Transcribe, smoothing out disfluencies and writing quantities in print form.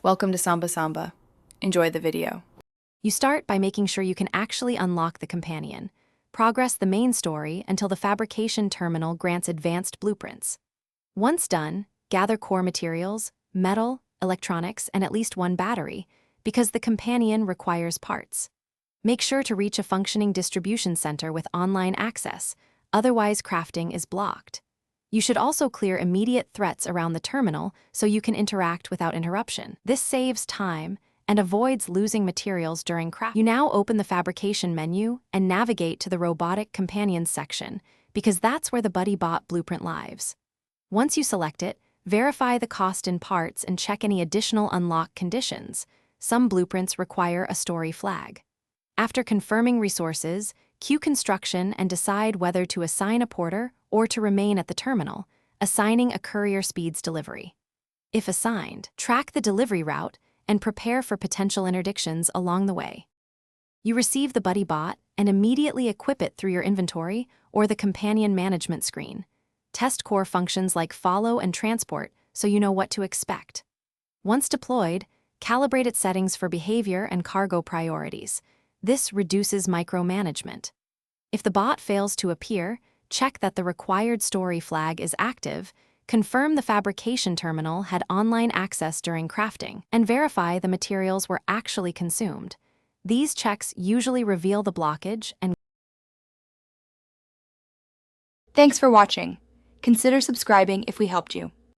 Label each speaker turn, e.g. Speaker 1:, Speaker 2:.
Speaker 1: Welcome to Samba Samba. Enjoy the video.
Speaker 2: You start by making sure you can actually unlock the companion. Progress the main story until the fabrication terminal grants advanced blueprints. Once done, gather core materials, metal, electronics, and at least one battery, because the companion requires parts. Make sure to reach a functioning distribution center with online access, otherwise crafting is blocked. You should also clear immediate threats around the terminal so you can interact without interruption. This saves time and avoids losing materials during craft. You now open the fabrication menu and navigate to the robotic companions section, because that's where the BuddyBot blueprint lives. Once you select it, verify the cost in parts and check any additional unlock conditions. Some blueprints require a story flag. After confirming resources, queue construction and decide whether to assign a porter or to remain at the terminal, assigning a courier speeds delivery. If assigned, track the delivery route and prepare for potential interdictions along the way. You receive the BuddyBot and immediately equip it through your inventory or the companion management screen. Test core functions like follow and transport so you know what to expect. Once deployed, calibrate its settings for behavior and cargo priorities. This reduces micromanagement. If the bot fails to appear, check that the required story flag is active, confirm the fabrication terminal had online access during crafting, and verify the materials were actually consumed. These checks usually reveal the blockage and...
Speaker 3: Thanks for watching. Consider subscribing if we helped you.